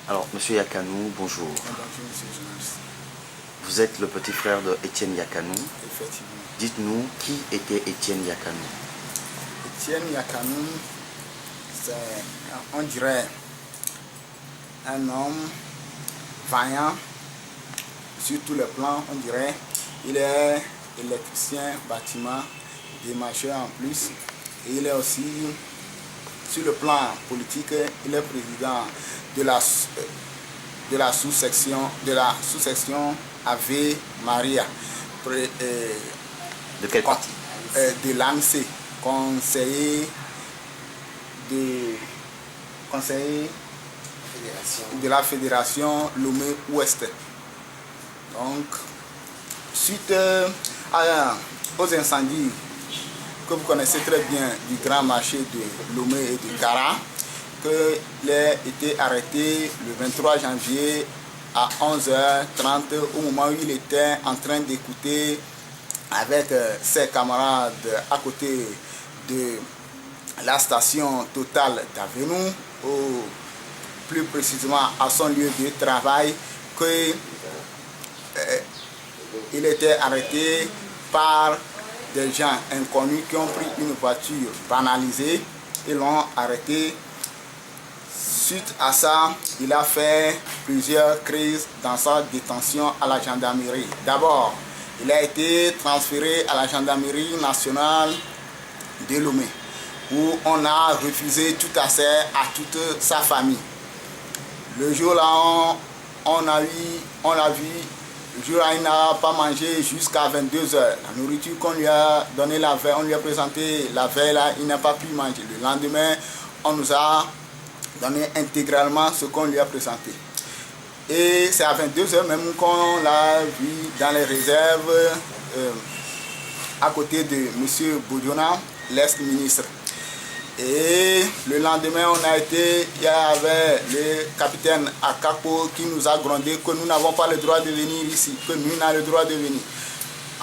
Alors, Monsieur Yakanou, bonjour. Bonjour, monsieur le journaliste. Vous êtes le petit frère de Étienne Yakanou. Effectivement. Dites-nous, qui était Étienne Yakanou? Étienne Yakanou, c'est, on dirait, un homme vaillant sur tous les plans, on dirait. Il est électricien, bâtiment, démarcheur en plus. Et il est aussi, sur le plan politique, il est président de la sous-section Ave Maria. De quel parti? De l'ANC, conseiller de la fédération Lomé-Ouest. Donc, suite aux incendies que vous connaissez très bien du grand marché de Lomé et de Kara, qu'il a été arrêté le 23 janvier à 11h30 au moment où il était en train d'écouter avec ses camarades à côté de la station Total d'Avenu, ou plus précisément à son lieu de travail, il était arrêté par des gens inconnus qui ont pris une voiture banalisée et l'ont arrêté. Suite à ça, il a fait plusieurs crises dans sa détention à la gendarmerie. D'abord, il a été transféré à la gendarmerie nationale de Lomé, où on a refusé tout accès à toute sa famille. Le jour-là, on l'a vu, le jour-là, il n'a pas mangé jusqu'à 22h. La nourriture qu'on lui a donnée la veille, on lui a présenté la veille, là, il n'a pas pu manger. Le lendemain, on nous a donné intégralement ce qu'on lui a présenté. Et c'est à 22h même qu'on l'a vu dans les réserves à côté de M. Boudiona, l'ex-ministre. Et le lendemain, il y avait le capitaine Akapo qui nous a grondé que nous n'avons pas le droit de venir ici, que nous n'avons le droit de venir.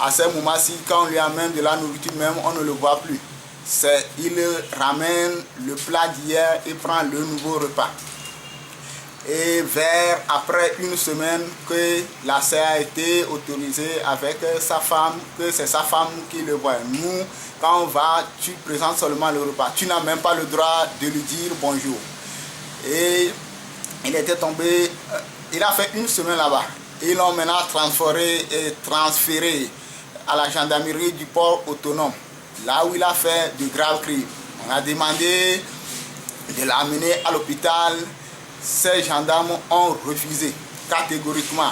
À ce moment-ci, quand on lui amène de la nourriture même, on ne le voit plus. Il ramène le plat d'hier et prend le nouveau repas. Et après une semaine que la CA a été autorisée avec sa femme, que c'est sa femme qui le voit. Nous, quand on va, tu présentes seulement le repas. Tu n'as même pas le droit de lui dire bonjour. Et il était tombé, il a fait une semaine là-bas. Ils l'ont maintenant transféré à la gendarmerie du port autonome, là où il a fait de graves crimes. On a demandé de l'amener à l'hôpital. Ces gendarmes ont refusé catégoriquement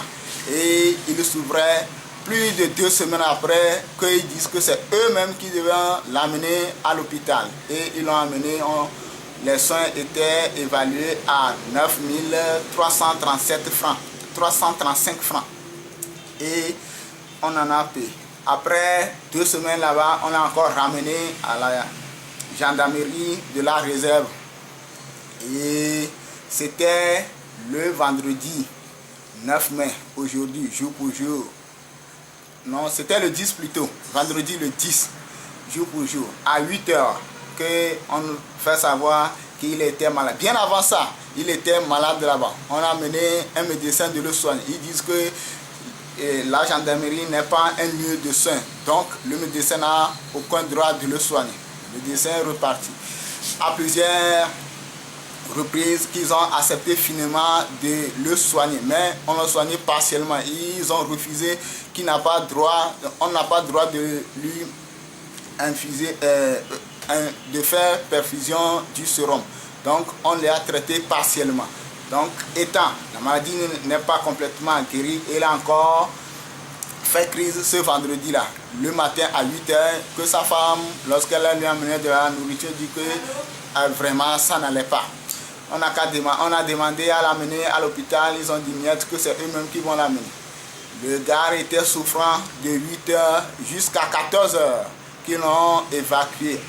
et ils s'ouvraient plus de 2 semaines après qu'ils disent que c'est eux-mêmes qui devaient l'amener à l'hôpital. Et ils l'ont amené, les soins étaient évalués à 9 337 francs, 335 francs. Et on en a payé. Après 2 semaines là-bas, on l'a encore ramené à la gendarmerie de la réserve. Et c'était le vendredi 9 mai, aujourd'hui, jour pour jour. Non, c'était le 10 plutôt, vendredi le 10, jour pour jour, à 8h, qu'on nous fait savoir qu'il était malade. Bien avant ça, il était malade là-bas. On a amené un médecin de le soigner. Ils disent que la gendarmerie n'est pas un lieu de soins. Donc, le médecin n'a aucun droit de le soigner. Le médecin est reparti. À plusieurs reprises qu'ils ont accepté finalement de le soigner, mais on l'a soigné partiellement. Ils ont refusé qu'on n'a pas droit, on n'a pas droit de lui infuser, de faire perfusion du sérum. Donc on l'a traité partiellement. Donc étant la maladie n'est pas complètement guérie, il a encore fait crise ce vendredi-là, le matin à 8h, que sa femme, lorsqu'elle lui a amené de la nourriture, dit que vraiment ça n'allait pas. On a demandé à l'amener à l'hôpital, ils ont dit que c'est eux-mêmes qui vont l'amener. Le gars était souffrant de 8h jusqu'à 14h qu'ils l'ont évacué.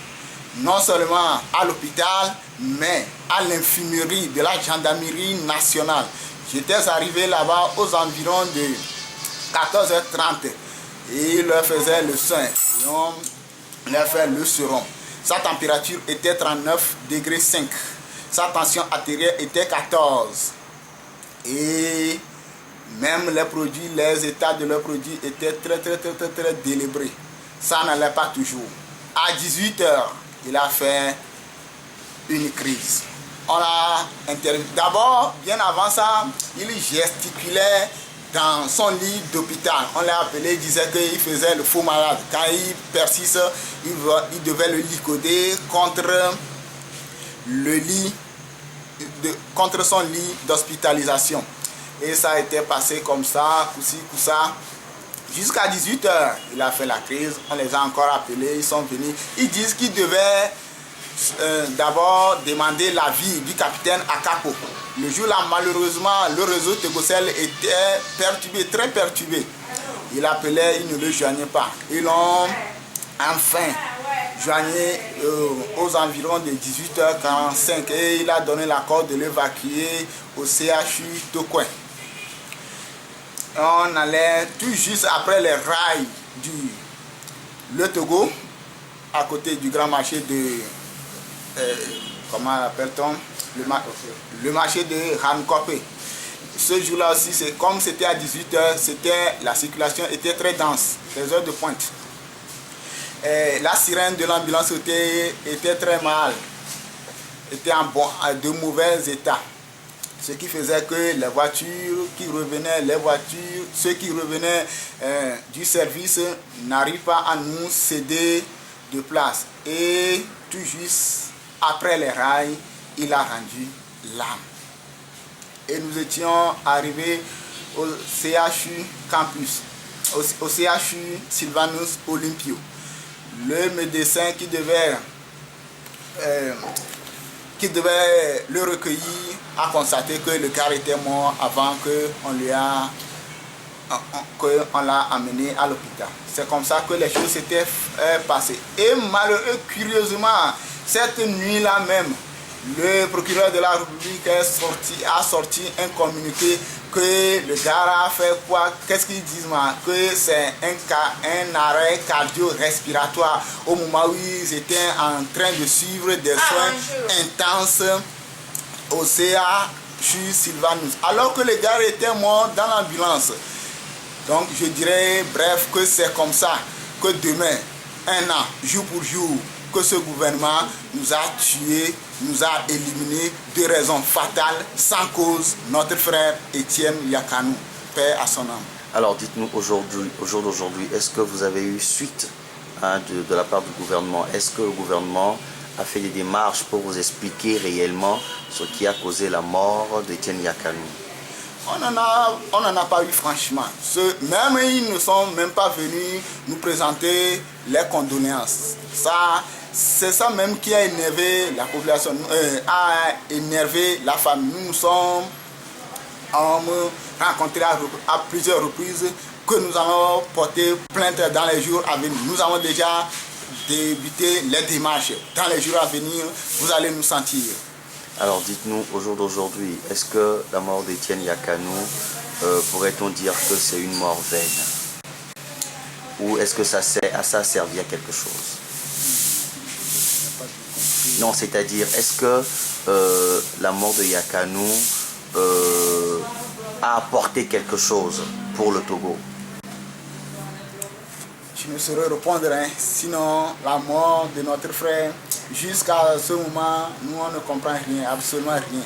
Non seulement à l'hôpital, mais à l'infirmerie de la gendarmerie nationale. J'étais arrivé là-bas aux environs de 14h30 et il leur faisait le soin. On leur fait le sérum. Sa température était 39,5 degrés. Sa tension artérielle était 14. Et même les produits, les états de leurs produits étaient très délabrés. Ça n'allait pas toujours. À 18 h, il a fait une crise. On l'a interviewé. D'abord, bien avant ça, il gesticulait dans son lit d'hôpital. On l'a appelé, il disait qu'il faisait le faux malade. Quand il persiste, il devait le liquider contre contre son lit d'hospitalisation. Et ça a été passé comme ça, coup-ci, coup-ça. Jusqu'à 18 h, il a fait la crise. On les a encore appelés, ils sont venus. Ils disent qu'ils devaient d'abord demander l'avis du capitaine Akapo. Le jour-là, malheureusement, le réseau Tegocel était perturbé, très perturbé. Il appelait, il ne le joignait pas. Ils l'ont enfin joigné aux environs de 18 h 45 et il a donné l'accord de l'évacuer au CHU Tokwen. On allait tout juste après les rails le Togo, à côté du grand marché de comment appelle-t-on, le marché de Rankopé. Ce jour-là aussi, comme c'était à 18 h, la circulation était très dense, les heures de pointe. La sirène de l'ambulance était très mal, était en de mauvais état. Ce qui faisait que les voitures qui revenaient, ceux qui revenaient du service n'arrivent pas à nous céder de place. Et tout juste après les rails, il a rendu l'âme. Et nous étions arrivés au CHU Campus, au CHU Sylvanus Olympio. Le médecin qui devait le recueillir a constaté que le gars était mort avant qu'on l'a amené à l'hôpital. C'est comme ça que les choses s'étaient passées. Et malheureux, curieusement, cette nuit-là même, le procureur de la République a sorti un communiqué que le gars a fait quoi? Qu'est-ce qu'ils disent? Que c'est un arrêt cardio-respiratoire au moment où ils étaient en train de suivre des soins intenses au CHU Sylvanus. Alors que le gars était mort dans l'ambulance. Donc je dirais, bref, que c'est comme ça que demain, un an, jour pour jour, que ce gouvernement nous a tués, nous a éliminés de raisons fatales, sans cause, notre frère Étienne Yakanou, paix à son âme. Alors dites-nous au jour d'aujourd'hui, est-ce que vous avez eu suite de la part du gouvernement? Est-ce que le gouvernement a fait des démarches pour vous expliquer réellement ce qui a causé la mort d'Étienne Yakanou? On n'en a pas eu franchement. Même ils ne sont même pas venus nous présenter les condoléances. C'est ça même qui a énervé la population, a énervé la famille. Nous nous sommes rencontrés à plusieurs reprises que nous allons porter plainte dans les jours à venir. Nous avons déjà débuté les démarches. Dans les jours à venir, vous allez nous sentir. Alors dites-nous, au jour d'aujourd'hui, est-ce que la mort d'Étienne Yakanou, pourrait-on dire que c'est une mort vaine? Ou est-ce que ça a servi à quelque chose? Non, c'est-à-dire, est-ce que la mort de Yakanou a apporté quelque chose pour le Togo? Je ne saurais répondre, sinon la mort de notre frère, jusqu'à ce moment, nous on ne comprend rien, absolument rien.